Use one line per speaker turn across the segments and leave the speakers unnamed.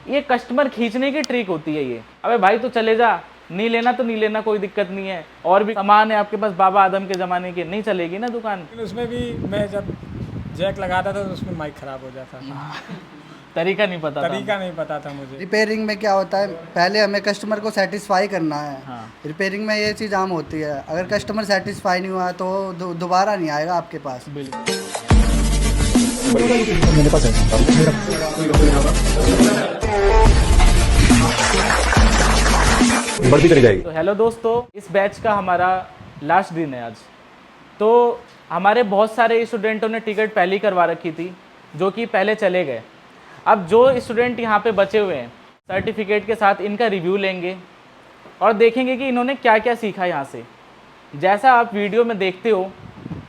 ये कस्टमर खींचने की ट्रिक होती है ये। अबे भाई तो चले जा, नहीं लेना तो नहीं लेना, कोई दिक्कत नहीं है, और भी सामान है आपके पास बाबा आदम के ज़माने के, नहीं चलेगी ना दुकान।
लेकिन उसमें भी मैं जब जैक लगाता था तो उसमें माइक ख़राब हो जाता था।
तरीका नहीं पता था।
तरीका नहीं पता था मुझे।
रिपेयरिंग में क्या होता है, पहले हमें कस्टमर को सेटिस्फाई करना है।
हाँ।
रिपेयरिंग में ये चीज़ आम होती है, अगर कस्टमर सेटिस्फाई नहीं हुआ तो दोबारा नहीं आएगा आपके पास।
बिल्कुल।
मेरे पास है बढ़ती चली जाएगी।
तो हेलो दोस्तों, इस बैच का हमारा लास्ट दिन है आज। तो हमारे बहुत सारे स्टूडेंटों ने टिकट पहले ही करवा रखी थी, जो कि पहले चले गए। अब जो स्टूडेंट यहाँ पे बचे हुए हैं, सर्टिफिकेट के साथ इनका रिव्यू लेंगे और देखेंगे कि इन्होंने क्या क्या सीखा यहाँ से। जैसा आप वीडियो में देखते हो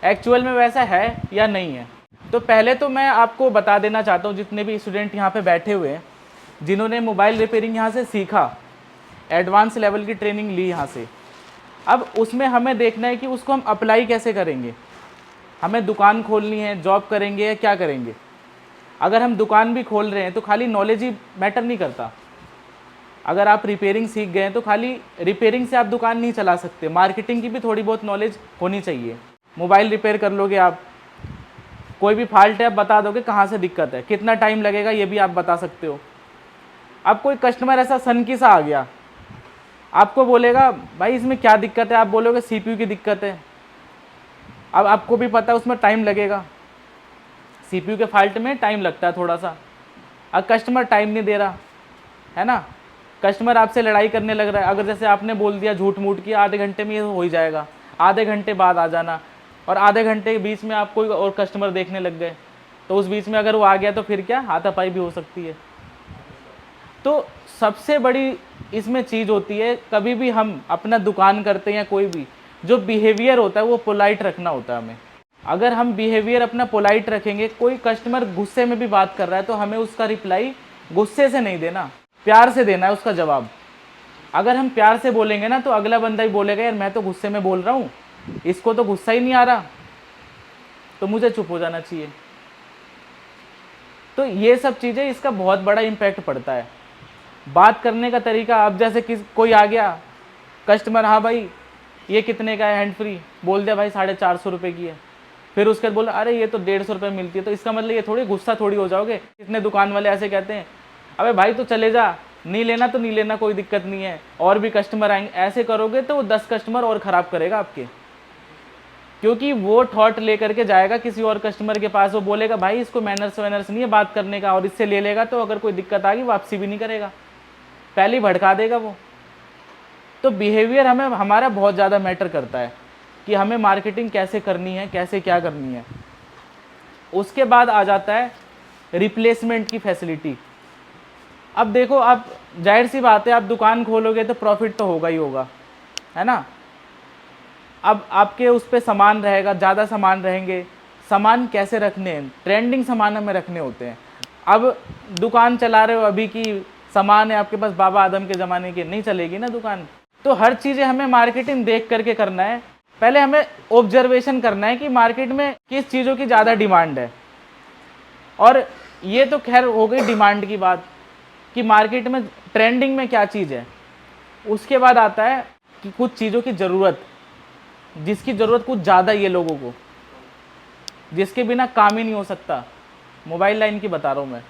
एक्चुअल में वैसा है या नहीं है। तो पहले तो मैं आपको बता देना चाहता हूँ, जितने भी स्टूडेंट यहाँ पे बैठे हुए हैं, जिन्होंने मोबाइल रिपेयरिंग यहाँ से सीखा, एडवांस लेवल की ट्रेनिंग ली यहाँ से, अब उसमें हमें देखना है कि उसको हम अप्लाई कैसे करेंगे। हमें दुकान खोलनी है, जॉब करेंगे या क्या करेंगे। अगर हम दुकान भी खोल रहे हैं तो खाली नॉलेज ही मैटर नहीं करता। अगर आप रिपेयरिंग सीख गए हैं तो खाली रिपेयरिंग से आप दुकान नहीं चला सकते, मार्केटिंग की भी थोड़ी बहुत नॉलेज होनी चाहिए। मोबाइल रिपेयर कर लोगे आप, कोई भी फॉल्ट है आप बता दोगे कहाँ से दिक्कत है, कितना टाइम लगेगा ये भी आप बता सकते हो। अब कोई कस्टमर ऐसा सनकी सा आ गया, आपको बोलेगा भाई इसमें क्या दिक्कत है, आप बोलोगे सीपीयू की दिक्कत है। अब आपको भी पता है उसमें टाइम लगेगा, सीपीयू के फॉल्ट में टाइम लगता है थोड़ा सा। अब कस्टमर टाइम नहीं दे रहा है ना, कस्टमर आपसे लड़ाई करने लग रहा है। अगर जैसे आपने बोल दिया झूठ मूठ की आधे घंटे में ये हो ही जाएगा, आधे घंटे बाद आ जाना, और आधे घंटे के बीच में आप कोई और कस्टमर देखने लग गए, तो उस बीच में अगर वो आ गया तो फिर क्या हाथापाई भी हो सकती है। तो सबसे बड़ी इसमें चीज़ होती है, कभी भी हम अपना दुकान करते हैं या कोई भी, जो बिहेवियर होता है वो पोलाइट रखना होता है हमें। अगर हम बिहेवियर अपना पोलाइट रखेंगे, कोई कस्टमर गुस्से में भी बात कर रहा है तो हमें उसका रिप्लाई गुस्से से नहीं देना, प्यार से देना है उसका जवाब। अगर हम प्यार से बोलेंगे ना तो अगला बंदा ही बोलेगा यार मैं तो गुस्से में बोल रहा हूँ, इसको तो गुस्सा ही नहीं आ रहा, तो मुझे चुप हो जाना चाहिए। तो ये सब चीज़ें, इसका बहुत बड़ा इम्पैक्ट पड़ता है। बात करने का तरीका, अब जैसे कोई आ गया कस्टमर, हाँ भाई ये कितने का है हैंड फ्री, बोल दिया भाई 450 रुपये की है, फिर उसके बाद बोला अरे ये तो 150 रुपये मिलती है, तो इसका मतलब ये थोड़ी गुस्सा थोड़ी हो जाओगे। कितने दुकान वाले ऐसे कहते हैं अबे भाई तो चले जा, नहीं लेना तो नहीं लेना, कोई दिक्कत नहीं है, और भी कस्टमर आएंगे। ऐसे करोगे तो वो 10 कस्टमर और ख़राब करेगा आपके, क्योंकि वो थॉट लेकर के जाएगा किसी और कस्टमर के पास, वो बोलेगा भाई इसको मैनर्स वैनर्स नहीं है बात करने का, और इससे ले लेगा तो अगर कोई दिक्कत आ गई वापसी भी नहीं करेगा, पहले ही भड़का देगा वो। तो बिहेवियर हमें हमारा बहुत ज़्यादा मैटर करता है कि हमें मार्केटिंग कैसे करनी है, कैसे क्या करनी है। उसके बाद आ जाता है रिप्लेसमेंट की फैसिलिटी। अब देखो, आप जाहिर सी बात है आप दुकान खोलोगे तो प्रॉफिट तो होगा ही होगा, है ना। अब आपके उस पर सामान रहेगा, ज़्यादा सामान रहेंगे, सामान कैसे रखने हैं, ट्रेंडिंग सामान हमें रखने होते हैं। अब दुकान चला रहे हो अभी की सामान है आपके पास बाबा आदम के ज़माने की, नहीं चलेगी ना दुकान। तो हर चीज़ें हमें मार्केटिंग देख करके करना है। पहले हमें ऑब्जर्वेशन करना है कि मार्केट में किस चीज़ों की ज़्यादा डिमांड है, और ये तो खैर हो गई डिमांड की बात कि मार्केट में ट्रेंडिंग में क्या चीज़ है। उसके बाद आता है कि कुछ चीज़ों की ज़रूरत, जिसकी ज़रूरत कुछ ज़्यादा ही है लोगों को, जिसके बिना काम ही नहीं हो सकता। मोबाइल लाइन की बता रहा हूँ मैं,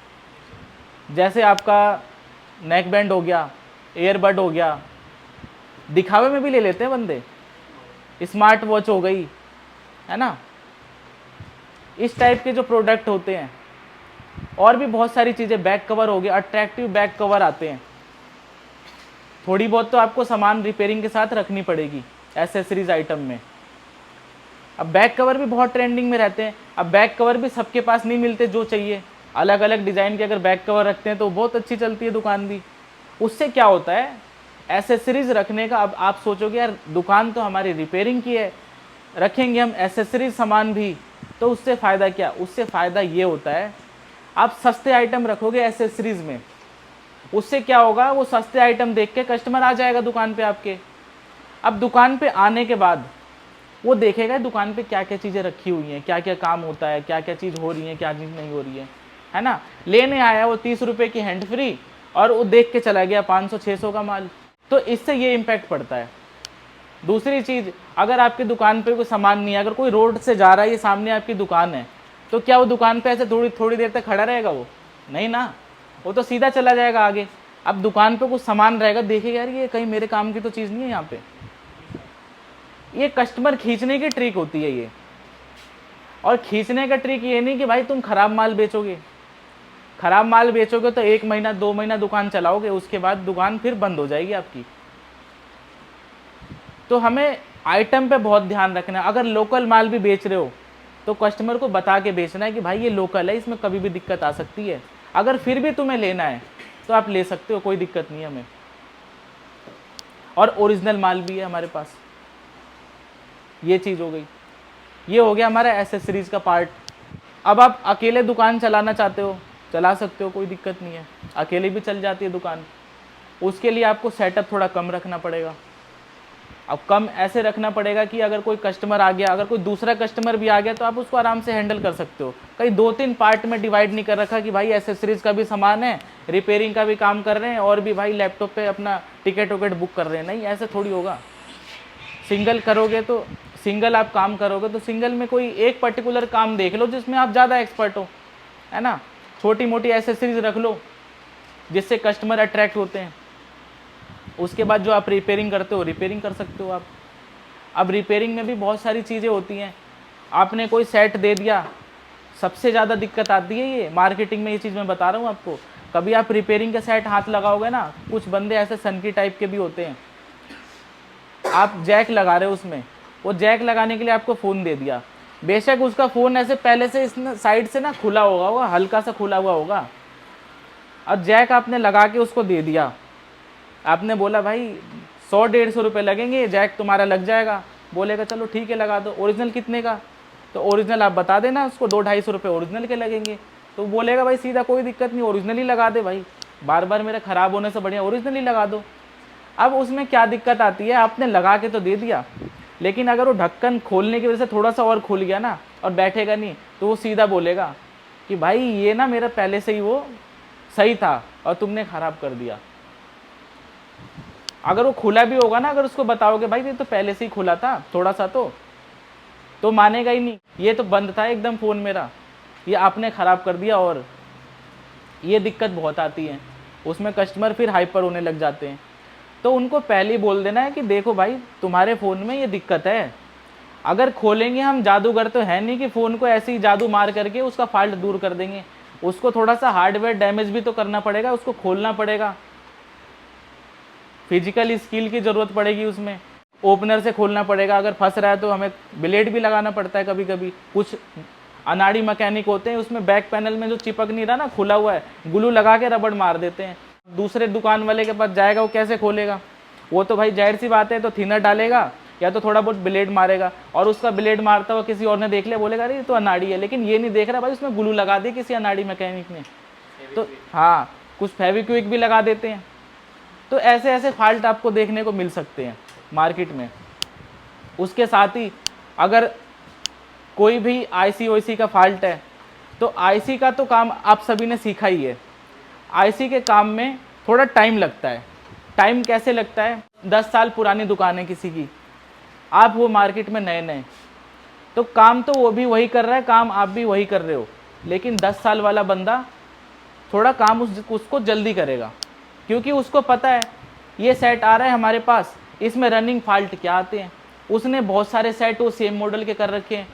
जैसे आपका नेक बैंड हो गया, एयरबड हो गया, दिखावे में भी ले लेते हैं बंदे, स्मार्ट वॉच हो गई, है ना। इस टाइप के जो प्रोडक्ट होते हैं, और भी बहुत सारी चीज़ें, बैक कवर हो गया, अट्रैक्टिव बैक कवर आते हैं। थोड़ी बहुत तो आपको सामान रिपेयरिंग के साथ रखनी पड़ेगी एसेसरीज आइटम में। अब बैक कवर भी बहुत ट्रेंडिंग में रहते हैं। अब बैक कवर भी सबके पास नहीं मिलते जो चाहिए, अलग अलग डिज़ाइन के अगर बैक कवर रखते हैं तो बहुत अच्छी चलती है दुकान भी। उससे क्या होता है, एसेसरीज रखने का, अब आप सोचोगे यार दुकान तो हमारी रिपेयरिंग की है, रखेंगे हम एसेसरीज सामान भी, तो उससे फ़ायदा क्या, उससे फ़ायदा ये होता है आप सस्ते आइटम रखोगे एसेसरीज में, उससे क्या होगा, वो सस्ते आइटम देख के कस्टमर आ जाएगा दुकान पे आपके। अब दुकान पे आने के बाद वो देखेगा दुकान पे क्या क्या चीज़ें रखी हुई हैं, क्या क्या काम होता है, क्या क्या चीज़ हो रही है, क्या चीज़ नहीं हो रही है ना। लेने आया वो 30 रुपये की हैंड फ्री, और वो देख के चला गया 500-600 का माल, तो इससे ये इम्पैक्ट पड़ता है। दूसरी चीज़, अगर आपकी दुकान पे कोई सामान नहीं है, अगर कोई रोड से जा रहा है, ये सामने आपकी दुकान है, तो क्या वो दुकान पे ऐसे थोड़ी देर तक खड़ा रहेगा? वो नहीं ना, वो तो सीधा चला जाएगा आगे। अब दुकान पे कुछ सामान रहेगा, देखेगा यार ये कहीं मेरे काम की तो चीज़ नहीं है यहाँ पे। ये कस्टमर खींचने की ट्रिक होती है ये। और खींचने का ट्रिक ये नहीं कि भाई तुम खराब माल बेचोगे। खराब माल बेचोगे तो 1 महीना 2 महीना दुकान चलाओगे, उसके बाद दुकान फिर बंद हो जाएगी आपकी। तो हमें आइटम पे बहुत ध्यान रखना है। अगर लोकल माल भी बेच रहे हो तो कस्टमर को बता के बेचना है कि भाई ये लोकल है, इसमें कभी भी दिक्कत आ सकती है। अगर फिर भी तुम्हें लेना है तो आप ले सकते हो, कोई दिक्कत नहीं है हमें। और ओरिजिनल माल भी है हमारे पास। ये चीज़ हो गई। ये हो गया हमारा एसेसरीज का पार्ट। अब आप अकेले दुकान चलाना चाहते हो, चला सकते हो, कोई दिक्कत नहीं है, अकेले भी चल जाती है दुकान। उसके लिए आपको सेटअप थोड़ा कम रखना पड़ेगा। अब कम ऐसे रखना पड़ेगा कि अगर कोई कस्टमर आ गया, अगर कोई दूसरा कस्टमर भी आ गया तो आप उसको आराम से हैंडल कर सकते हो। कहीं 2-3 पार्ट में डिवाइड नहीं कर रखा कि भाई एसेसरीज का भी सामान है, रिपेयरिंग का भी काम कर रहे हैं, और भी भाई लैपटॉप पे अपना टिकट विकेट बुक कर रहे हैं। नहीं, ऐसे थोड़ी होगा। सिंगल करोगे तो सिंगल आप काम करोगे तो सिंगल में कोई एक पर्टिकुलर काम देख लो जिसमें आप ज़्यादा एक्सपर्ट हो, है ना। छोटी मोटी एसेसरीज रख लो जिससे कस्टमर अट्रैक्ट होते हैं। उसके बाद जो आप रिपेयरिंग करते हो, रिपेयरिंग कर सकते हो आप। अब रिपेयरिंग में भी बहुत सारी चीज़ें होती हैं। आपने कोई सेट दे दिया, सबसे ज़्यादा दिक्कत आती है ये मार्केटिंग में। ये चीज़ मैं बता रहा हूँ आपको। कभी आप रिपेयरिंग के सेट हाथ लगाओगे ना, कुछ बंदे ऐसे सनकी टाइप के भी होते हैं। आप जैक लगा रहे हो उसमें, वो जैक लगाने के लिए आपको फ़ोन दे दिया, बेशक उसका फ़ोन ऐसे पहले से इस साइड से ना खुला होगा, हल्का सा खुला हुआ होगा, और जैक आपने लगा के उसको दे दिया। आपने बोला भाई 100-150 रुपये लगेंगे, जैक तुम्हारा लग जाएगा। बोलेगा चलो ठीक है लगा दो। ओरिजिनल कितने का? तो ओरिजिनल आप बता देना उसको, 200-250 रुपये ओरिजिनल के लगेंगे। तो बोलेगा भाई सीधा कोई दिक्कत नहीं, ओरिजिनल ही लगा दे भाई, बार बार मेरा ख़राब होने से बढ़िया ओरिजिनल ही लगा दो। अब उसमें क्या दिक्कत आती है, आपने लगा के तो दे दिया, लेकिन अगर वो ढक्कन खोलने की वजह से थोड़ा सा और खुल गया ना और बैठेगा नहीं, तो वो सीधा बोलेगा कि भाई ये ना मेरा पहले से ही वो सही था और तुमने ख़राब कर दिया। अगर वो खुला भी होगा ना, अगर उसको बताओगे भाई ये तो पहले से ही खुला था थोड़ा सा, तो मानेगा ही नहीं। ये तो बंद था एकदम फ़ोन मेरा, ये आपने ख़राब कर दिया। और ये दिक्कत बहुत आती है, उसमें कस्टमर फिर हाइपर होने लग जाते हैं। तो उनको पहले ही बोल देना है कि देखो भाई तुम्हारे फ़ोन में ये दिक्कत है। अगर खोलेंगे, हम जादूगर तो है नहीं कि फ़ोन को ऐसे ही जादू मार करके उसका फॉल्ट दूर कर देंगे। उसको थोड़ा सा हार्डवेयर डैमेज भी तो करना पड़ेगा, उसको खोलना पड़ेगा, फिजिकल स्किल की ज़रूरत पड़ेगी उसमें। ओपनर से खोलना पड़ेगा, अगर फंस रहा है तो हमें ब्लेड भी लगाना पड़ता है कभी कभी। कुछ अनाड़ी मैकेनिक होते हैं, उसमें बैक पैनल में जो चिपक नहीं रहा ना, खुला हुआ है, ग्लू लगा के रबड़ मार देते हैं। दूसरे दुकान वाले के पास जाएगा, वो कैसे खोलेगा? वो तो भाई जाहिर सी बात है, तो थिनर डालेगा या तो थोड़ा बहुत ब्लेड मारेगा, और उसका ब्लेड मारता हुआ किसी और ने देख लिया, बोलेगा अरे ये तो अनाड़ी है। लेकिन ये नहीं देख रहा भाई उसमें ग्लू लगा दी किसी अनाड़ी मैकेनिक ने। तो हाँ, कुछ फेविक्विक भी लगा देते हैं। तो ऐसे ऐसे फॉल्ट आपको देखने को मिल सकते हैं मार्केट में। उसके साथ ही अगर कोई भी आईसी ओईसी का फॉल्ट है, तो आईसी का तो काम आप सभी ने सीखा ही है। आईसी के काम में थोड़ा टाइम लगता है। टाइम कैसे लगता है? 10 साल पुरानी दुकान है किसी की, आप वो मार्केट में नए नए, तो काम तो वो भी वही कर रहा है, काम आप भी वही कर रहे हो, लेकिन 10 साल वाला बंदा थोड़ा काम उसको जल्दी करेगा, क्योंकि उसको पता है ये सेट आ रहा है हमारे पास, इसमें रनिंग फॉल्ट क्या आते हैं। उसने बहुत सारे सेट वो सेम मॉडल के कर रखे हैं,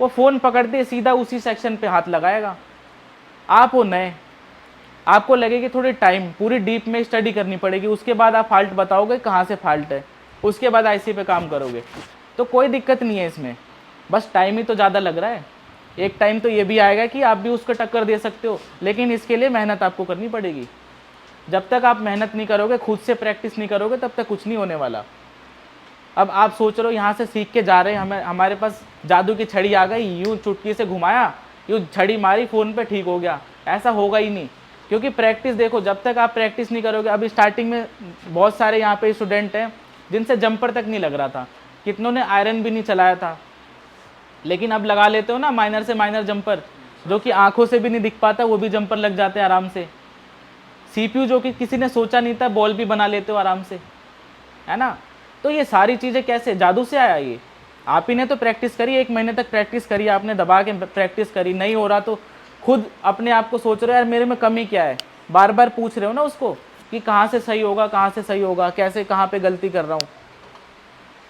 वो फ़ोन पकड़ते सीधा उसी सेक्शन पे हाथ लगाएगा। आप वो नए, आपको लगेगी थोड़ी टाइम, पूरी डीप में स्टडी करनी पड़ेगी, उसके बाद आप फॉल्ट बताओगे कहाँ से फॉल्ट है, उसके बाद आईसी पे काम करोगे। तो कोई दिक्कत नहीं है इसमें, बस टाइम ही तो ज़्यादा लग रहा है। एक टाइम तो ये भी आएगा कि आप भी उसको टक्कर दे सकते हो, लेकिन इसके लिए मेहनत आपको करनी पड़ेगी। जब तक आप मेहनत नहीं करोगे, खुद से प्रैक्टिस नहीं करोगे, तब तक कुछ नहीं होने वाला। अब आप सोच रहे हो यहाँ से सीख के जा रहे हैं, हमारे पास जादू की छड़ी आ गई, यूँ चुटकी से घुमाया, यूँ छड़ी मारी, फ़ोन पे ठीक हो गया, ऐसा होगा ही नहीं। क्योंकि प्रैक्टिस देखो, जब तक आप प्रैक्टिस नहीं करोगे। अभी स्टार्टिंग में बहुत सारे यहाँ पे स्टूडेंट हैं जिनसे जंपर तक नहीं लग रहा था, कितनों ने आयरन भी नहीं चलाया था, लेकिन अब लगा लेते हो ना माइनर से माइनर जंपर, जो कि आंखों से भी नहीं दिख पाता, वो भी जंपर लग जाते हैं आराम से। CPU जो कि किसी ने सोचा नहीं था, बॉल भी बना लेते हो आराम से, है ना। तो ये सारी चीज़ें कैसे जादू से आया ये? आप ही ने तो प्रैक्टिस करी, 1 महीने तक प्रैक्टिस करी आपने, दबा के प्रैक्टिस करी, नहीं हो रहा तो खुद अपने आप को सोच रहे हो यार मेरे में कमी क्या है, बार बार पूछ रहे हो ना उसको कि कहाँ से सही होगा, कहाँ से सही होगा, कैसे कहाँ पे गलती कर रहा हूँ।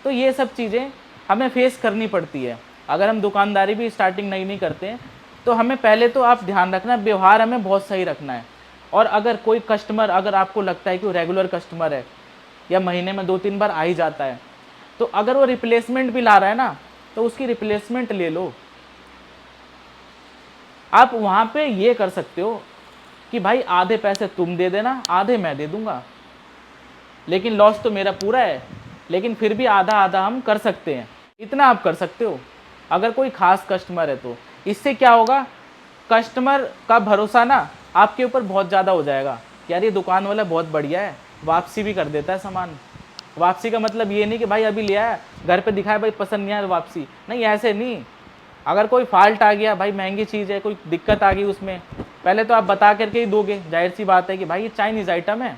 तो ये सब चीज़ें हमें फेस करनी पड़ती है। अगर हम दुकानदारी भी स्टार्टिंग नहीं करते हैं तो हमें पहले तो आप ध्यान रखना, व्यवहार हमें बहुत सही रखना है। और अगर कोई कस्टमर, अगर आपको लगता है कि वो रेगुलर कस्टमर है या महीने में 2-3 बार आ ही जाता है, तो अगर वो रिप्लेसमेंट भी ला रहा है ना, तो उसकी रिप्लेसमेंट ले लो। आप वहाँ पे ये कर सकते हो कि भाई आधे पैसे तुम दे देना, आधे मैं दे दूंगा, लेकिन लॉस तो मेरा पूरा है, लेकिन फिर भी आधा आधा हम कर सकते हैं। इतना आप कर सकते हो अगर कोई खास कस्टमर है तो। इससे क्या होगा, कस्टमर का भरोसा ना आपके ऊपर बहुत ज़्यादा हो जाएगा, यार ये दुकान वाला बहुत बढ़िया है, वापसी भी कर देता है सामान। वापसी का मतलब ये नहीं कि भाई अभी लिया है, घर पे दिखाया, भाई पसंद नहीं आया वापसी, नहीं, ऐसे नहीं। अगर कोई फॉल्ट आ गया, भाई महंगी चीज़ है, कोई दिक्कत आ गई उसमें, पहले तो आप बता करके ही दोगे, जाहिर सी बात है कि भाई ये चाइनीज़ आइटम है,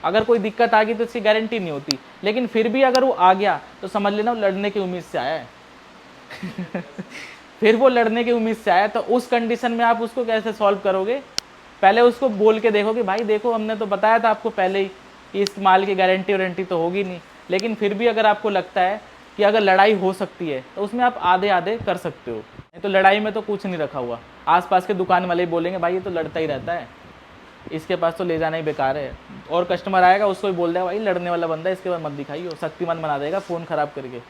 अगर कोई दिक्कत आ गई तो इसकी गारंटी नहीं होती। लेकिन फिर भी अगर वो आ गया तो समझ लेना वो लड़ने की उम्मीद से आया है। फिर वो लड़ने की उम्मीद से आया, तो उस कंडीशन में आप उसको कैसे सॉल्व करोगे? पहले उसको बोल के देखो कि भाई देखो हमने तो बताया था आपको पहले ही कि इस माल की गारंटी वारंटी तो होगी नहीं, लेकिन फिर भी अगर आपको लगता है कि अगर लड़ाई हो सकती है तो उसमें आप आधे आधे कर सकते हो। नहीं तो लड़ाई में तो कुछ नहीं रखा हुआ, आसपास के दुकान वाले ही बोलेंगे भाई ये तो लड़ता ही रहता है, इसके पास तो ले जाना ही बेकार है। और कस्टमर आएगा उसको भी बोल देगा भाई लड़ने वाला बंदा है, इसके बाद मत दिखाइए, शक्तिमान बना देगा फ़ोन ख़राब करके।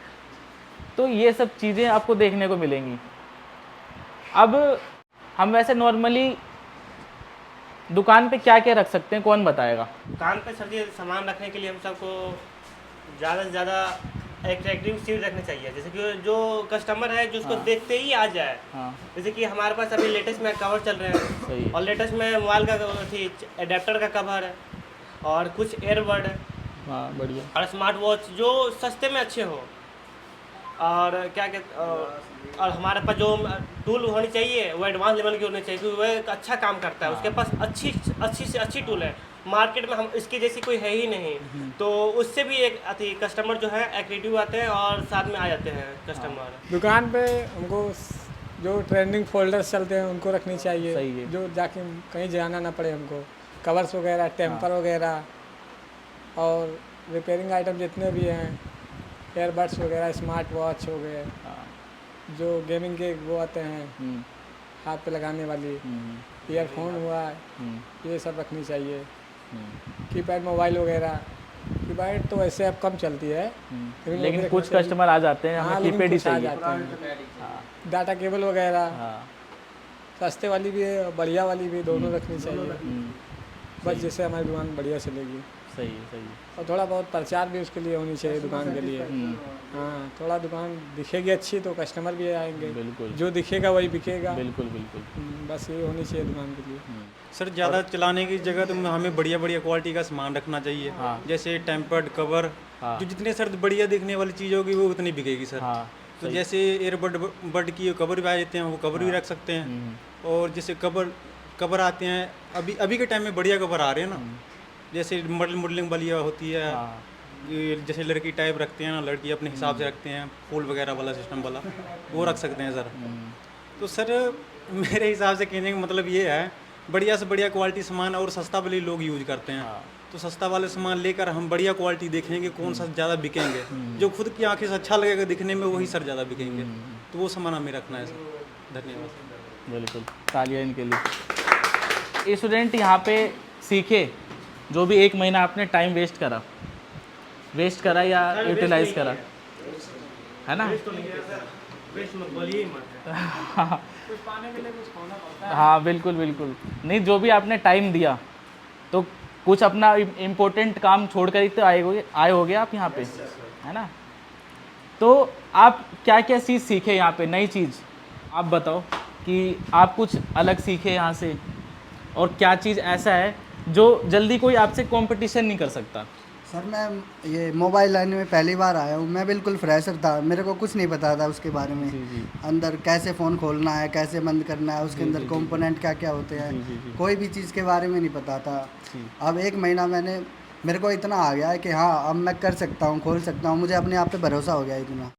तो ये सब चीज़ें आपको देखने को मिलेंगी। अब हम वैसे नॉर्मली दुकान पे क्या क्या रख सकते हैं, कौन बताएगा?
दुकान पे सर जी सामान रखने के लिए हम सबको ज़्यादा से ज़्यादा अट्रैक्टिव चीज़ रखनी चाहिए, जैसे कि जो कस्टमर है जो उसको देखते ही आ जाए।
हाँ,
जैसे कि हमारे पास अभी लेटेस्ट में कवर चल रहे हैं,
सही है।
और लेटेस्ट में मोबाइल का एडेप्टर का कवर है, और कुछ एयरबड है,
हाँ बढ़िया।
और स्मार्ट वॉच जो सस्ते में अच्छे हो, और क्या कहते, और हमारे पास जो टूल होनी चाहिए वो एडवांस लेवल की होनी चाहिए, क्योंकि वह एक अच्छा काम करता है, उसके पास अच्छी से अच्छी टूल है, मार्केट में हम इसकी जैसी कोई है ही नहीं। तो उससे भी एक कस्टमर जो है एक्टिव आते हैं और साथ में आ जाते हैं कस्टमर।
दुकान पे हमको जो ट्रेंडिंग फोल्डर्स चलते हैं उनको रखनी चाहिए,
सही है।
जो जाके कहीं जाना ना पड़े हमको, कवर्स वगैरह, टेम्पर वगैरह, और रिपेयरिंग आइटम जितने भी हैं, एयरबड्स वगैरह, स्मार्ट वॉच हो गए, जो गेमिंग के वो आते हैं हाथ पे लगाने वाली, ईयरफोन हुआ, ये सब रखनी चाहिए। कीपैड मोबाइल वगैरह, कीपैड तो वैसे अब कम चलती है,
लेकिन कुछ कस्टमर आ जाते हैं हमें कीपैड ही चाहिए।
डाटा केबल वगैरह,
हाँ,
सस्ते वाली भी है, बढ़िया वाली भी, दोनों रखनी चाहिए, बस जिससे हमारी दुकान बढ़िया चलेगी।
सही है, सही है।
और थोड़ा बहुत प्रचार भी उसके लिए होनी चाहिए दुकान के लिए। हाँ, थोड़ा दुकान दिखेगी अच्छी तो कस्टमर भी आएंगे,
बिल्कुल
जो दिखेगा वही बिकेगा।
बिल्कुल बिल्कुल।
बस ये होनी चाहिए दुकान के लिए।
सर ज़्यादा चलाने की जगह तो हमें बढ़िया बढ़िया क्वालिटी का सामान रखना चाहिए।
हाँ।
जैसे टेम्पर्ड कवर,
हाँ।
जो जितने सर बढ़िया दिखने वाली चीज़ होगी वो उतनी बिकेगी सर।
हाँ,
तो जैसे एयरबड बड की कवर भी आ जाते हैं, वो कवर भी रख सकते हैं। और जैसे कवर आते हैं, अभी के टाइम में बढ़िया कवर आ रहे हैं ना, जैसे मॉडलिंग वाली होती है,
हाँ,
ये जैसे लड़की टाइप रखते हैं ना, लड़की अपने हिसाब से रखते हैं, फूल वगैरह वाला सिस्टम वाला, वो रख सकते हैं सर। तो सर मेरे हिसाब से कहने का मतलब ये है, बढ़िया से बढ़िया क्वालिटी सामान और सस्ता वाले लोग यूज करते हैं। तो सस्ता वाले सामान लेकर हम बढ़िया क्वालिटी देखेंगे कौन सा ज़्यादा बिकेंगे, जो खुद की आंखें से अच्छा लगेगा दिखने में वही सर ज़्यादा बिकेंगे। तो वो सामान हमें रखना है सर। धन्यवाद।
बिल्कुल, तालियां इनके लिए। स्टूडेंट यहाँ पे सीखे, जो भी 1 महीना आपने टाइम वेस्ट करा या यूटिलाइज करा, है ना? हाँ बिल्कुल बिल्कुल। नहीं, जो भी आपने टाइम दिया तो कुछ अपना इम्पोर्टेंट काम छोड़ कर ही तो आए होगे आप यहाँ पे, है ना? तो आप क्या क्या चीज़ सीखे यहाँ पे, नई चीज़ आप बताओ कि आप कुछ अलग सीखे यहाँ से, और क्या चीज़ ऐसा है जो जल्दी कोई आपसे कंपटीशन नहीं कर सकता?
सर मैं ये मोबाइल लाइन में पहली बार आया हूँ। मैं बिल्कुल फ्रेशर था, मेरे को कुछ नहीं पता था उसके बारे में। अंदर कैसे फ़ोन खोलना है, कैसे बंद करना है, उसके अंदर कंपोनेंट क्या क्या होते हैं, कोई भी चीज़ के बारे में नहीं पता था। अब 1 महीना मेरे को इतना आ गया है कि हाँ अब मैं कर सकता हूँ, खोल सकता हूँ। मुझे अपने आप पे भरोसा हो गया इतना।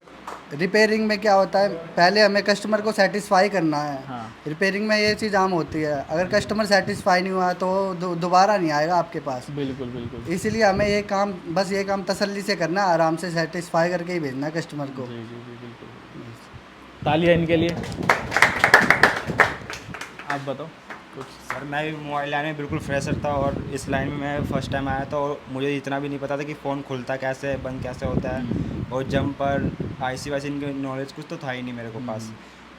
रिपेयरिंग में क्या होता है, पहले हमें कस्टमर को सेटिस्फाई करना है।
हाँ।
रिपेयरिंग में ये चीज़ आम होती है, अगर कस्टमर सेटिस्फाई नहीं हुआ तो दोबारा नहीं आएगा आपके पास।
बिल्कुल बिल्कुल।
इसीलिए हमें ये काम तसल्ली से करना है, आराम से सेटिस्फाई करके ही भेजना है कस्टमर को।
जी जी जी बिल्कुल। तालियां इनके लिए। आप बताओ कुछ।
सर मैं भी मोबाइल लाइन में बिल्कुल फ्रेशर था और इस लाइन में मैं फ़र्स्ट टाइम आया था और मुझे इतना भी नहीं पता था कि फ़ोन खुलता कैसे है, बंद कैसे होता है और जंपर आईसी वाईसी इनकी नॉलेज कुछ तो था ही नहीं मेरे को पास।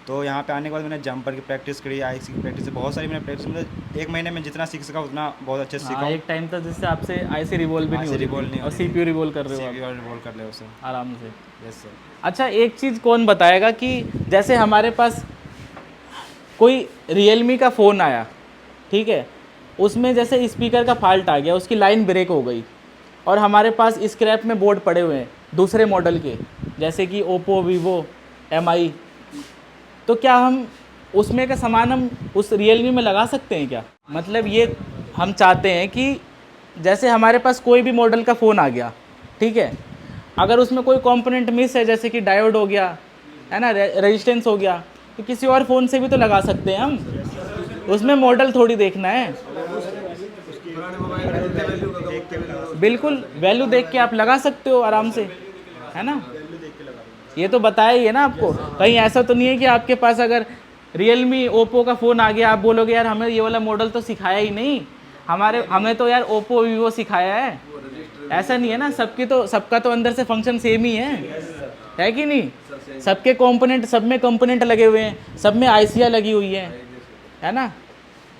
तो यहाँ पे आने के बाद मैंने जंपर की प्रैक्टिस करी, आईसी की प्रैक्टिस, बहुत सारी मैंने प्रैक्टिस, मतलब 1 महीने में जितना सीख सका उतना बहुत अच्छे से सीखा।
हाँ, एक टाइम था जिससे आपसे आईसी रिवॉल्व भी नहीं हो रही
रिवॉल्व नहीं
थी
हो
और
रही थी।
सीपीयू रिवॉल्व कर रहे हो
सीपीयू रिवॉल्व कर ले उसे
आप आराम से।
Yes sir.
अच्छा, एक चीज़ कौन बताएगा कि जैसे हमारे पास कोई रियलमी का फ़ोन आया, ठीक है, उसमें जैसे स्पीकर का फॉल्ट आ गया, उसकी लाइन ब्रेक हो गई और हमारे पास स्क्रैप में बोर्ड पड़े हुए हैं दूसरे मॉडल के, जैसे कि ओप्पो, वीवो, एमआई, तो क्या हम उसमें का सामान हम उस रियलमी में लगा सकते हैं क्या? मतलब ये हम चाहते हैं कि जैसे हमारे पास कोई भी मॉडल का फ़ोन आ गया, ठीक है, अगर उसमें कोई कंपोनेंट मिस है, जैसे कि डायोड हो गया, है ना, रेजिस्टेंस हो गया, तो किसी और फ़ोन से भी तो लगा सकते हैं हम। उसमें मॉडल थोड़ी देखना है। बिल्कुल, वैल्यू देख के आप लगा सकते हो आराम से, है ना। ये तो बताया ही है ना आपको। कहीं ऐसा तो नहीं है कि आपके पास अगर रियलमी, ओप्पो का फ़ोन आ गया, आप बोलोगे यार हमें ये वाला मॉडल तो सिखाया ही नहीं, हमें तो यार ओप्पो, वीवो सिखाया है। ऐसा नहीं है ना, सबका तो अंदर से फंक्शन सेम ही है कि नहीं। सबके कंपोनेंट, सब में कंपोनेंट लगे हुए हैं, सब में आईसियाँ लगी हुई हैं, है ना।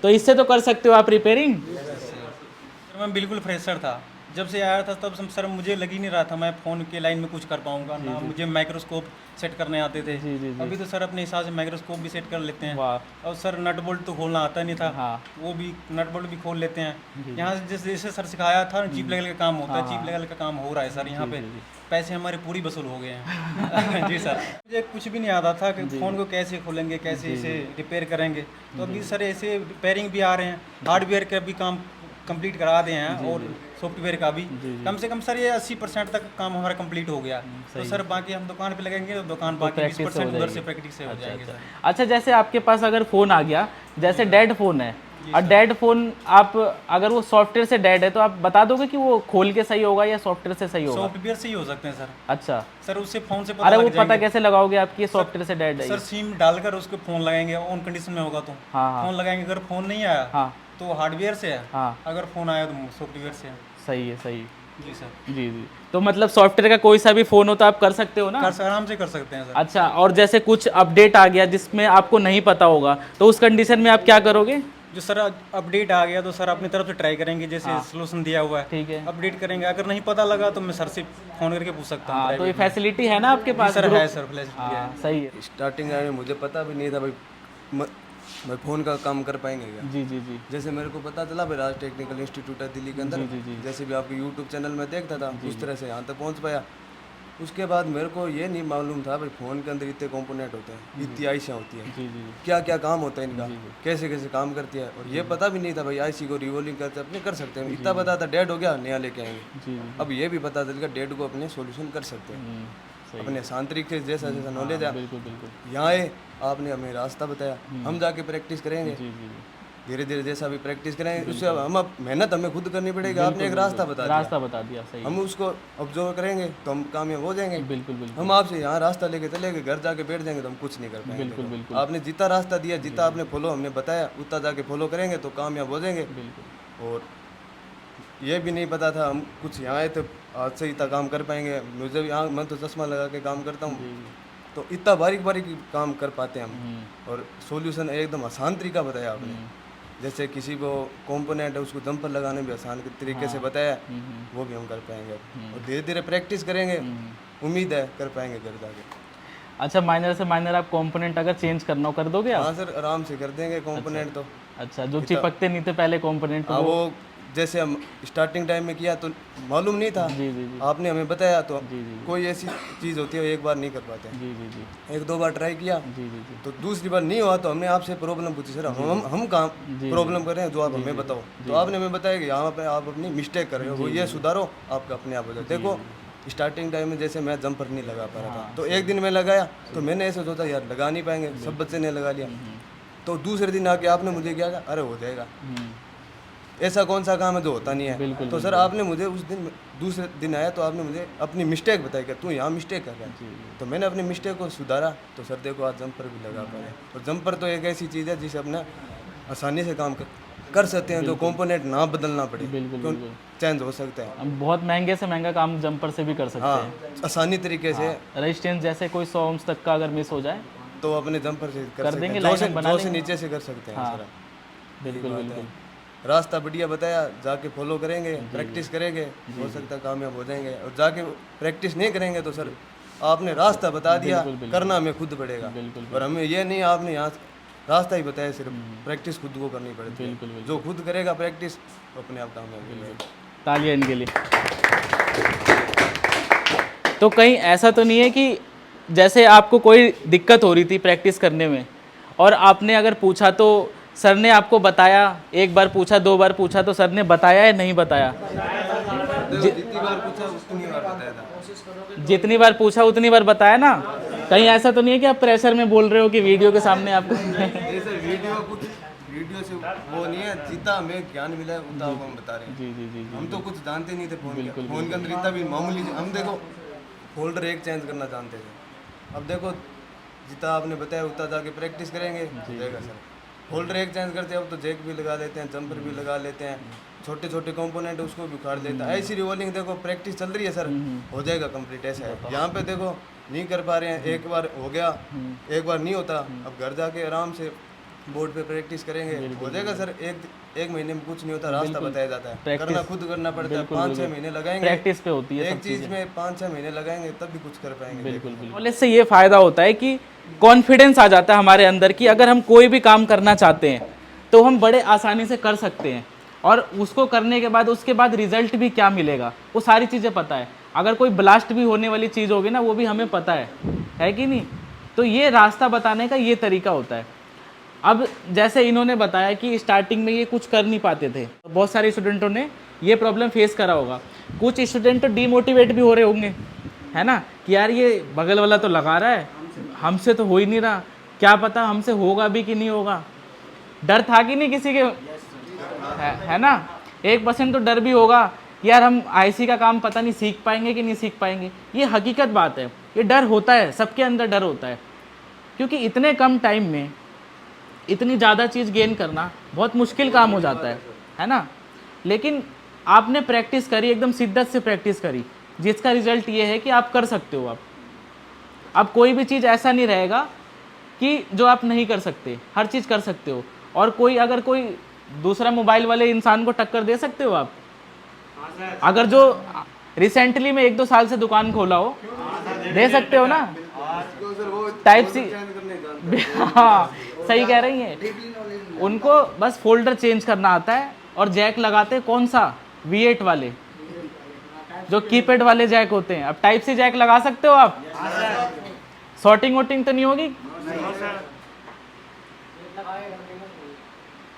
तो इससे तो कर सकते हो आप रिपेयरिंग।
सर मैं बिल्कुल फ्रेशर था, जब से आया था तब सर मुझे लग ही नहीं रहा था मैं फ़ोन के लाइन में कुछ कर पाऊंगा ना। मुझे माइक्रोस्कोप सेट करने आते थे। अभी तो सर अपने हिसाब से माइक्रोस्कोप भी सेट कर लेते हैं।
वाह।
और सर नट बोल्ट तो खोलना आता नहीं था।
हाँ।
वो भी नट बोल्ट भी खोल लेते हैं। यहाँ से जैसे सर सिखाया था चीप लेवल का काम होता है, चीप लेवल का काम हो रहा है सर यहाँ पे। पैसे हमारे पूरी वसूल हो गए हैं। जी सर, मुझे कुछ भी नहीं आता था कि फ़ोन को कैसे खोलेंगे, कैसे इसे रिपेयर करेंगे। तो अभी सर ऐसे रिपेयरिंग भी आ रहे हैं, हार्डवेयर का भी काम कंप्लीट करा दे हैं और सॉफ्टवेयर का भी। कम से कम सर ये 80% तक काम हमारा कंप्लीट हो गया। तो सर बाकी हम दुकान पे लगेंगे तो दुकान बाकी 20% उधर से प्रैक्टिस से हो जाएंगे सर।
अच्छा, जैसे आपके पास अगर फ़ोन आ गया, जैसे डेड फ़ोन है, और डेड फ़ोन आप अगर वो सॉफ्टवेयर से डेड है तो आप बता दोगे कि वो खोल के सही होगा या सॉफ्टवेयर से सही होगा?
सॉफ्टवेयर से ही हो सकते हैं सर।
अच्छा
सर उससे फ़ोन से पता
अरे वो
लग
पता
जाएंगे।
कैसे लगाओगे आपकी सॉफ्टवेयर से डेड है?
सर सिम डालकर उसको फ़ोन लगाएंगे, ऑन कंडीशन में होगा तो
हाँ।
फ़ोन लगाएंगे। अगर फ़ोन नहीं आया
हाँ
तो हार्डवेयर से है,
हाँ,
अगर फ़ोन आया तो सॉफ्टवेयर से है।
सही है, सही।
जी सर।
जी जी, तो मतलब सॉफ्टवेयर का कोई सा भी फ़ोन हो तो आप कर सकते हो ना?
आराम से कर सकते हैं सर।
अच्छा, और जैसे कुछ अपडेट आ गया जिसमें आपको नहीं पता होगा तो उस कंडीशन में आप क्या करोगे?
जो सर अपडेट आ गया तो सर अपनी तरफ से ट्राई करेंगे, जैसे सोल्यूशन दिया हुआ है
ठीक है।
अपडेट करेंगे। अगर नहीं पता लगा तो मैं सर से फ़ोन करके पूछ सकता हूँ।
हाँ, तो ये फैसिलिटी है ना आपके पास?
Sir
group?
है सर, फैसिलिटी है।
हाँ, सही है।
स्टार्टिंग में मुझे पता भी नहीं था भाई भाई फ़ोन का काम कर पाएंगे क्या।
जी जी जी।
जैसे मेरे को पता चला भाई राज टेक्निकल इंस्टीट्यूट है दिल्ली के अंदर, जैसे भी आपके यूट्यूब चैनल में देखता था उस तरह से यहाँ तक पहुँच पाया। उसके बाद मेरे को ये नहीं मालूम था भाई फ़ोन के अंदर इतने कंपोनेंट होते हैं, इतनी आईसियाँ होती हैं,
जी जी।
क्या क्या काम होता है इनका, कैसे कैसे काम करती है। और ये पता भी नहीं था भाई आईसी को रिवॉल्विंग करते अपने कर सकते हैं। इतना पता था डेड हो गया नया लेके आएंगे।
जी।
अब ये भी पता चल गया डेड को अपने सोल्यूशन कर सकते हैं
सही।
अपने आंतरिक से जैसा जैसा नॉलेज है।
बिल्कुल बिल्कुल।
यहाँ आए आपने हमें रास्ता बताया, हम जाके प्रैक्टिस करेंगे।
जी जी।
धीरे धीरे जैसा भी प्रैक्टिस करेंगे उससे हम अब मेहनत हमें खुद करनी पड़ेगी। आपने एक रास्ता बता दिया,
रास्ता बता दिया, सही।
हम उसको ऑब्जर्व करेंगे तो हम कामयाब हो जाएंगे।
बिल्कुल बिल्कुल।
हम आपसे यहाँ रास्ता लेके चले गए, घर जाके बैठ जाएंगे तो हम कुछ नहीं कर पाएंगे।
बिल्कुल बिल्कुल।
आपने जितना रास्ता दिया, जितना आपने फॉलो हमने बताया उतना जाके फॉलो करेंगे तो कामयाब हो जाएंगे।
बिल्कुल।
और ये भी नहीं पता था हम कुछ यहाँ आए तो आज से इतना काम कर पाएंगे। मुझे भी यहाँ मैं तो चश्मा लगा के काम करता हूँ तो इतना बारीक बारीक काम कर पाते हैं हम। और सॉल्यूशन एकदम आसान तरीका बताया आपने, जैसे किसी को कंपोनेंट है उसको जंपर लगाने भी आसान तरीके से बताया, वो भी हम कर पाएंगे। और धीरे धीरे प्रैक्टिस करेंगे, उम्मीद है कर पाएंगे घर जाके।
अच्छा, माइनर से माइनर आप कंपोनेंट अगर चेंज करना हो कर दोगे आप?
हाँ सर, आराम से कर देंगे कंपोनेंट तो।
अच्छा, जो चिपकते नहीं थे पहले कंपोनेंट
हाँ, वो जैसे हम स्टार्टिंग टाइम में किया तो मालूम नहीं था,
जी जी जी
आपने हमें बताया तो
जी जी
कोई ऐसी चीज़ होती है एक बार नहीं कर पाते हैं।
जी जी जी
एक दो बार ट्राई किया
जी जी जी
तो दूसरी बार नहीं हुआ तो हमने आपसे प्रॉब्लम पूछी, सर हम कहाँ
जी,
प्रॉब्लम कर रहे हैं जो आप हमें बताओ। तो आपने हमें बताया कि यहाँ पे आप अपनी मिस्टेक कर रहे हो, वो ये सुधारो, आपका अपने आप हो जाए। देखो स्टार्टिंग टाइम में जैसे मैं जंपर नहीं लगा पा रहा था, तो एक दिन मैं लगाया तो मैंने ऐसे सोचा यार लगा नहीं पाएंगे, सब बच्चे ने लगा लिया। तो दूसरे दिन आके आपने मुझे क्या कहा, अरे हो जाएगा, ऐसा कौन सा काम है जो होता नहीं है।
बिल्कुल,
तो सर आपने मुझे उस दिन दूसरे दिन आया तो आपने मुझे अपनी मिस्टेक बताई कि तू यहाँ मिस्टेक कर रहा है। तो मैंने अपनी मिस्टेक को सुधारा तो सर देखो आज जंपर भी लगा पा रहे हैं। और जंपर तो एक ऐसी चीज़ है जिसे अपना आसानी से काम कर सकते हैं, जो कंपोनेंट ना बदलना पड़े,
बिल्कुल,
क्यों
बिल्कुल।
चेंज हो सकता है।
हम बहुत महंगे से महंगा काम जंपर से भी कर सकते
हाँ
हैं।
आसानी तरीके से
रेजिस्टेंस जैसे कोई 100 ohms तक का अगर मिस हो जाए
तो अपने जंपर से कर सकते
देंगे,
हैं,
लाइन बना
जो से
लेंगे।
नीचे से कर सकते हैं
हाँ,
सर।
बिल्कुल
बात
बिल्कुल
है। रास्ता बढ़िया बताया, जाके फॉलो करेंगे, प्रैक्टिस करेंगे, हो सकता है कामयाब हो जाएंगे। और जाके प्रैक्टिस नहीं करेंगे तो सर आपने रास्ता बता दिया, करना हमें खुद पड़ेगा। और हमें ये नहीं आपने यहाँ रास्ता ही बताया, सिर्फ प्रैक्टिस खुद को करनी पड़ती है।
बिल्कुल,
जो खुद करेगा प्रैक्टिस तो अपने आप कामयाब हो जाएगा।
तालियां इनके लिए। तो कहीं ऐसा तो नहीं है कि जैसे आपको कोई दिक्कत हो रही थी प्रैक्टिस करने में और आपने अगर पूछा तो सर ने आपको बताया, एक बार पूछा 2 बार पूछा तो सर ने बताया या नहीं बताया?
जितनी बार पूछा उतनी बार बताया था।
जितनी बार पूछा उतनी बार बताया ना। कहीं ऐसा तो नहीं है कि आप प्रेशर में बोल रहे हो कि वीडियो के सामने आपको
जैसे वीडियो से वो नहीं है, जितना हमें ज्ञान मिला है उतना हम बता रहे हैं।
जी जी जी
हम तो कुछ जानते नहीं थे फोन के अंदर इतना भी मामूली, हम देखो फोल्डर एक चेंज करना जानते थे। अब देखो जितना आपने बताया उतना जाके प्रैक्टिस करेंगे हो जाएगा सर। फोल्डर एक चेंज करते हैं अब तो जैक भी लगा लेते हैं, जंपर भी लगा लेते हैं, छोटे छोटे कंपोनेंट उसको भी उखाड़ देता है। ऐसी रिवॉल्विंग देखो प्रैक्टिस चल रही है सर, हो जाएगा कंप्लीट। ऐसा है यहाँ पे देखो नहीं कर पा रहे हैं, एक बार हो गया, एक बार नहीं होता। अब घर जाके आराम से बोर्ड पे प्रैक्टिस करेंगे हो जाएगा सर। एक महीने में कुछ नहीं होता, रास्ता बताया जाता है, करना खुद करना पड़ता है। 5-6 महीने लगाएंगे,
प्रैक्टिस पे होती है
एक चीज में 5-6 महीने लगाएंगे तब भी कुछ कर पाएंगे।
बिल्कुल बिल्कुल। नॉलेज से ये फायदा होता है कि कॉन्फिडेंस आ जाता है हमारे अंदर कि अगर हम कोई भी काम करना चाहते हैं तो हम बड़े आसानी से कर सकते हैं, और उसको करने के बाद उसके बाद रिजल्ट भी क्या मिलेगा वो सारी चीज़ें पता है। अगर कोई ब्लास्ट भी होने वाली चीज़ होगी ना वो भी हमें पता है कि नहीं। तो ये रास्ता बताने का ये तरीका होता है। अब जैसे इन्होंने बताया कि स्टार्टिंग में ये कुछ कर नहीं पाते थे, बहुत सारे स्टूडेंटों ने ये प्रॉब्लम फेस करा होगा। कुछ स्टूडेंट तो डीमोटिवेट भी हो रहे होंगे, है ना, कि यार ये बगल वाला तो लगा रहा है, हमसे तो हो ही नहीं रहा, क्या पता हमसे होगा भी कि नहीं होगा। डर था कि नहीं किसी के, है ना। 1% तो डर भी होगा कि यार हम आईसी का काम पता नहीं सीख पाएंगे कि नहीं सीख पाएंगे। ये हकीकत बात है, ये डर होता है, सबके अंदर डर होता है, क्योंकि इतने कम टाइम में इतनी ज़्यादा चीज़ गेन करना बहुत मुश्किल काम हो जाता है ना। लेकिन आपने प्रैक्टिस करी, एकदम शिद्दत से प्रैक्टिस करी, जिसका रिजल्ट ये है कि आप कर सकते हो। अब कोई भी चीज़ ऐसा नहीं रहेगा कि जो आप नहीं कर सकते, हर चीज़ कर सकते हो। और अगर कोई दूसरा मोबाइल वाले इंसान को टक्कर दे सकते हो आप, अगर जो रिसेंटली में 1-2 साल से दुकान खोला हो, दे सकते हो ना। टाइप सी, हाँ सही कह रही हैं, उनको बस फोल्डर चेंज करना आता है और जैक लगाते कौन सा, V8 वाले जो कीपैड वाले जैक होते हैं। अब टाइप सी जैक लगा सकते हो आप, शॉर्टिंग वोटिंग तो नहीं होगी।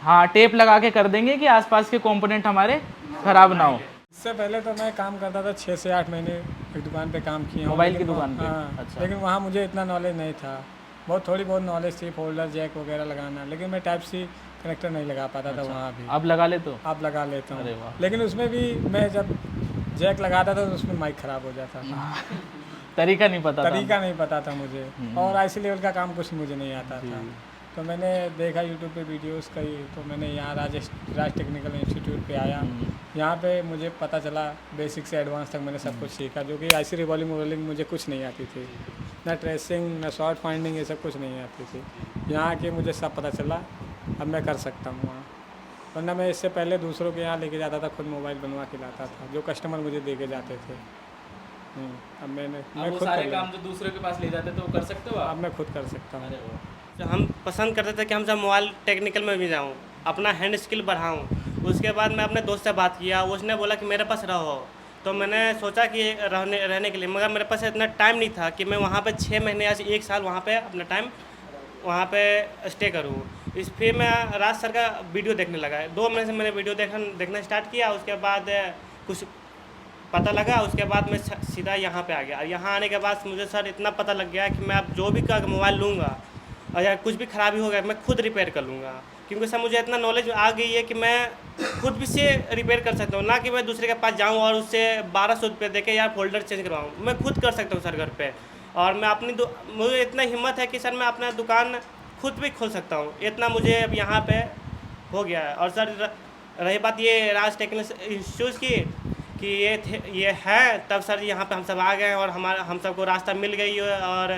हाँ टेप लगा के कर देंगे कि आसपास के कंपोनेंट हमारे खराब ना हो।
इससे पहले तो मैं काम करता था 6 से 8 महीने एक दुकान पे काम किया हूँ,
मोबाइल की
लेकिन
दुकान पे?
हाँ,
अच्छा।
लेकिन वहाँ मुझे इतना नॉलेज नहीं था। थोड़ी बहुत नॉलेज थी फोल्डर जैक वगैरह लगाना, लेकिन मैं टाइप सी कनेक्टर नहीं लगा पाता था वहाँ भी।
अब लगा ले तो
अब लगा लेता
अरे
हूँ,
वाह।
लेकिन उसमें भी मैं जब जैक लगाता था तो उसमें माइक ख़राब हो जाता था।
तरीका नहीं पता था।
तरीका नहीं पता था मुझे, और आईसी लेवल का काम कुछ मुझे नहीं आता था। तो मैंने देखा यूट्यूब पे वीडियोस कई, तो मैंने यहाँ राज टेक्निकल इंस्टीट्यूट पे आया। यहाँ पे मुझे पता चला बेसिक से एडवांस तक मैंने सब कुछ सीखा, जो कि आईसी रिवॉल्विंग मुझे कुछ नहीं आती थी, ना ट्रेसिंग ना शॉर्ट फाइंडिंग, ये सब कुछ नहीं आती थी। यहाँ के मुझे सब पता चला, अब मैं कर सकता हूँ वहाँ। वरना मैं इससे पहले दूसरों के यहाँ लेके जाता था, खुद मोबाइल बनवा के लाता था, जो कस्टमर मुझे दे के जाते थे। अब मैं खुद
सारे काम जो दूसरे के पास ले जाते तो कर सकते हो
अब मैं खुद कर सकता हूँ।
हम पसंद करते थे कि हम जब मोबाइल टेक्निकल में भी जाऊँ, अपना हैंड स्किल बढ़ाऊँ, उसके बाद मैं अपने दोस्त से बात किया, उसने बोला कि मेरे पास रहो। तो मैंने सोचा कि रहने के लिए, मगर मेरे पास इतना टाइम नहीं था कि मैं वहाँ पे 6 महीने या 1 साल वहाँ पे अपना टाइम वहाँ पे स्टे करूँ। फिर मैं राज सर का वीडियो देखने लगा। 2 महीने से मैंने वीडियो देखना स्टार्ट किया। उसके बाद कुछ पता लगा, उसके बाद मैं सीधा यहाँ पे आ गया। और यहाँ आने के बाद मुझे सर इतना पता लग गया कि मैं अब जो भी मोबाइल लूँगा और या कुछ भी खराबी हो गया मैं खुद रिपेयर कर लूँगा, क्योंकि सर मुझे इतना नॉलेज आ गई है कि मैं खुद भी से रिपेयर कर सकता हूँ, ना कि मैं दूसरे के पास जाऊँ और उससे 1200 रुपये दे के या फोल्डर चेंज करवाऊँ। मैं खुद कर सकता हूँ सर घर पे। और मैं अपनी मुझे इतना हिम्मत है कि सर मैं अपना दुकान खुद भी खोल सकता हूँ, इतना मुझे अब यहाँ पे हो गया है। और सर रही बात ये राज टेक्निकल इंस्टीट्यूट की कि ये है, तब सर यहाँ पे हम सब आ गए और हम सबको रास्ता मिल गई है और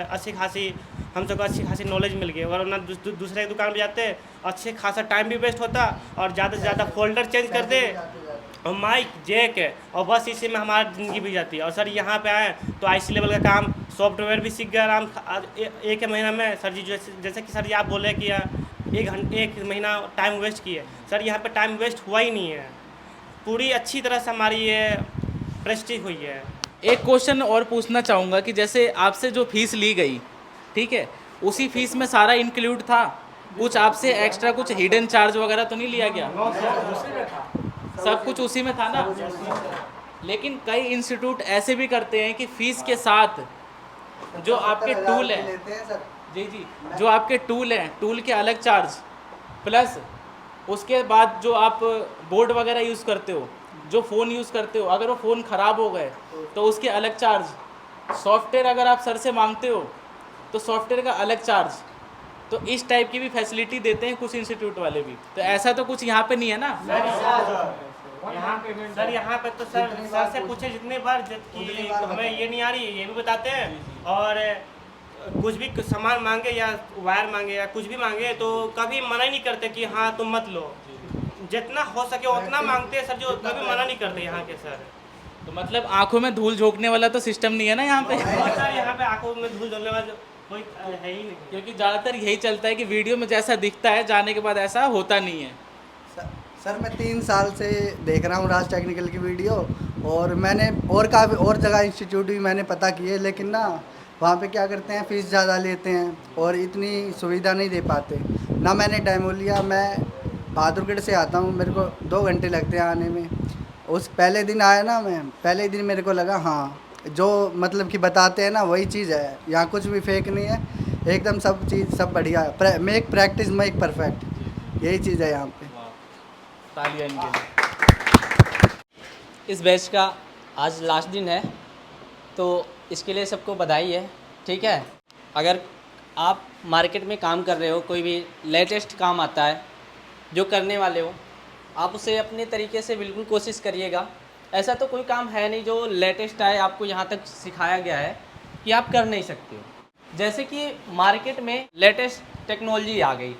हम सबको अच्छी खासी नॉलेज मिल गई। वरना दूसरे दुकान पे जाते अच्छे खासा टाइम भी वेस्ट होता और ज़्यादा से ज़्यादा फोल्डर चेंज कर दे और माइक जैक और बस इसी में हमारी ज़िंदगी भी जाती है। और सर यहाँ पे आए तो IC लेवल का काम, सॉफ्टवेयर भी सीख गए आराम 1 महीना में। सर जी जैसे कि सर जी आप बोले कि 1 महीना टाइम वेस्ट किए, सर यहाँ पे टाइम वेस्ट हुआ ही नहीं है, पूरी अच्छी तरह से हमारी ये प्रेस्टिज हुई है।
एक क्वेश्चन और पूछना चाहूँगा कि जैसे आपसे जो फीस ली गई, ठीक है, उसी फीस में सारा इंक्लूड था? कुछ आपसे एक्स्ट्रा कुछ हिडन चार्ज वगैरह तो नहीं लिया गया? सब कुछ उसी में था ना? लेकिन कई इंस्टीट्यूट ऐसे भी करते हैं कि फ़ीस के साथ जो आपके टूल हैं, जी जी, जो आपके टूल हैं, टूल के अलग चार्ज, प्लस उसके बाद जो आप बोर्ड वगैरह यूज़ करते हो, जो फ़ोन यूज़ करते हो, अगर वो फ़ोन ख़राब हो गए तो उसके अलग चार्ज, सॉफ्टवेयर अगर आप सर से मांगते हो तो सॉफ्टवेयर का अलग चार्ज। तो इस टाइप की भी फैसिलिटी देते हैं कुछ इंस्टीट्यूट वाले भी। तो ऐसा तो कुछ यहाँ पे नहीं है ना?
यहाँ पे तो सर से पूछे जितने बार कि हमें ये नहीं आ रही, ये भी बताते हैं। और कुछ भी सामान मांगे या वायर मांगे या कुछ भी मांगे तो कभी मना ही नहीं करते कि हाँ तुम मत लो, जितना हो सके उतना मांगते हैं सर, जो कभी मना नहीं करते यहाँ के सर।
तो मतलब आंखों में धूल झोंकने वाला तो सिस्टम नहीं है ना यहाँ पे?
सर यहाँ पे आंखों में धूल झोंकने वाला कोई है ही नहीं,
क्योंकि ज़्यादातर यही चलता है कि वीडियो में जैसा दिखता है जाने के बाद ऐसा होता नहीं है।
सर मैं 3 साल से देख रहा हूँ राज टेक्निकल की वीडियो, और मैंने और काफ़ी और जगह इंस्टीट्यूट भी मैंने पता किए, लेकिन ना वहाँ पे क्या करते हैं, फ़ीस ज़्यादा लेते हैं और इतनी सुविधा नहीं दे पाते ना। मैंने डेमो लिया, मैं बहादुरगढ़ से आता हूँ, मेरे को 2 घंटे लगते हैं आने में। उस पहले दिन आया ना, मैं पहले दिन मेरे को लगा हाँ जो मतलब कि बताते हैं ना वही चीज़ है, यहाँ कुछ भी फेक नहीं है, एकदम सब चीज़ सब बढ़िया है। मेक प्रैक्टिस मेक परफेक्ट, यही चीज़ है यहाँ पे।
तालियां इनके लिए।
इस बैच का आज लास्ट दिन है तो इसके लिए सबको बधाई है, ठीक है। अगर आप मार्केट में काम कर रहे हो, कोई भी लेटेस्ट काम आता है जो करने वाले हो, आप उसे अपने तरीके से बिल्कुल कोशिश करिएगा। ऐसा तो कोई काम है नहीं जो लेटेस्ट आए आपको यहाँ तक सिखाया गया है कि आप कर नहीं सकते हो। जैसे कि मार्केट में लेटेस्ट टेक्नोलॉजी आ गई,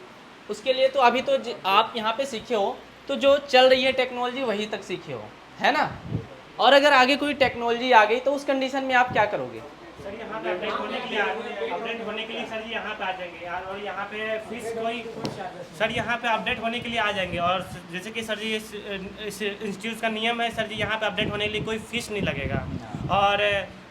उसके लिए तो अभी तो आप यहाँ पे सीखे हो, तो जो चल रही है टेक्नोलॉजी वही तक सीखे हो, है ना। और अगर आगे कोई टेक्नोलॉजी आ गई तो उस कंडीशन में आप क्या करोगे?
सर यहाँ पे अपडेट होने के लिए सर जी यहाँ पे आ जाएंगे। और यहाँ पे फीस कोई सर यहाँ पे अपडेट होने के लिए आ जाएंगे। और जैसे कि सर जी इस इंस्टीट्यूट का नियम है सर जी, यहाँ पे अपडेट होने के लिए कोई फीस नहीं लगेगा। और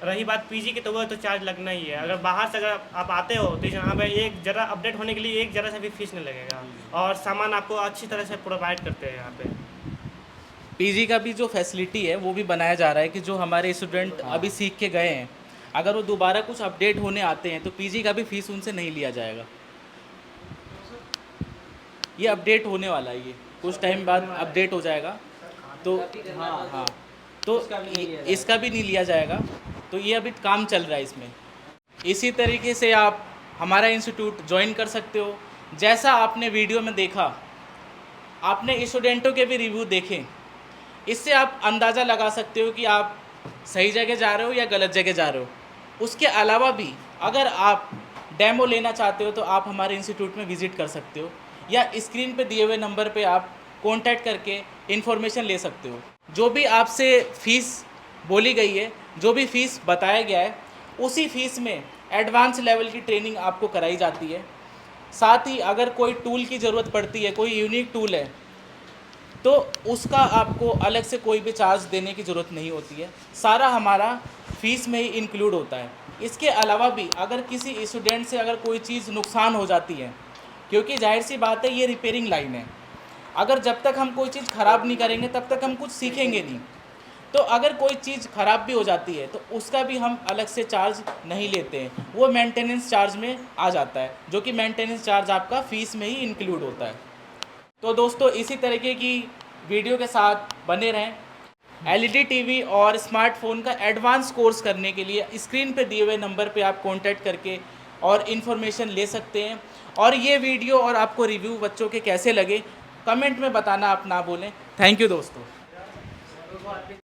रही बात PG की, तो वो तो चार्ज लगना ही है। अगर बाहर से अगर आप आते हो तो यहाँ पे एक जरा अपडेट होने के लिए एक जरा से भी फीस नहीं लगेगा, और सामान आपको अच्छी तरह से प्रोवाइड करते हैं यहाँ पे।
PG का भी जो फैसिलिटी है वो भी बनाया जा रहा है कि जो हमारे स्टूडेंट अभी सीख के गए हैं, अगर वो दोबारा कुछ अपडेट होने आते हैं तो PG का भी फीस उनसे नहीं लिया जाएगा। ये अपडेट होने वाला है, ये कुछ टाइम बाद अपडेट हो जाएगा। तो हाँ तो इसका भी नहीं लिया जाएगा। तो ये अभी काम चल रहा है इसमें। इसी तरीके से आप हमारा इंस्टीट्यूट ज्वाइन कर सकते हो। जैसा आपने वीडियो में देखा, आपने स्टूडेंटों के भी रिव्यू देखें, इससे आप अंदाज़ा लगा सकते हो कि आप सही जगह जा रहे हो या गलत जगह जा रहे हो। उसके अलावा भी अगर आप डेमो लेना चाहते हो तो आप हमारे इंस्टीट्यूट में विज़िट कर सकते हो, या स्क्रीन पे दिए हुए नंबर पे आप कांटेक्ट करके इन्फॉर्मेशन ले सकते हो। जो भी आपसे फ़ीस बोली गई है, जो भी फ़ीस बताया गया है, उसी फ़ीस में एडवांस लेवल की ट्रेनिंग आपको कराई जाती है। साथ ही अगर कोई टूल की ज़रूरत पड़ती है, कोई यूनिक टूल है तो उसका आपको अलग से कोई भी चार्ज देने की ज़रूरत नहीं होती है, सारा हमारा फ़ीस में ही इंक्लूड होता है। इसके अलावा भी अगर किसी स्टूडेंट से अगर कोई चीज़ नुकसान हो जाती है, क्योंकि जाहिर सी बात है ये रिपेयरिंग लाइन है, अगर जब तक हम कोई चीज़ ख़राब नहीं करेंगे तब तक हम कुछ सीखेंगे नहीं। तो अगर कोई चीज़ ख़राब भी हो जाती है तो उसका भी हम अलग से चार्ज नहीं लेते हैं, वो मेंटेनेंस चार्ज में आ जाता है, जो कि मेंटेनेंस चार्ज आपका फ़ीस में ही इंक्लूड होता है। तो दोस्तों इसी तरीके की वीडियो के साथ बने रहें। LED टीवी और स्मार्टफोन का एडवांस कोर्स करने के लिए स्क्रीन पे दिए हुए नंबर पे आप कांटेक्ट करके और इन्फॉर्मेशन ले सकते हैं। और ये वीडियो और आपको रिव्यू बच्चों के कैसे लगे कमेंट में बताना आप ना भूलें। थैंक यू दोस्तों।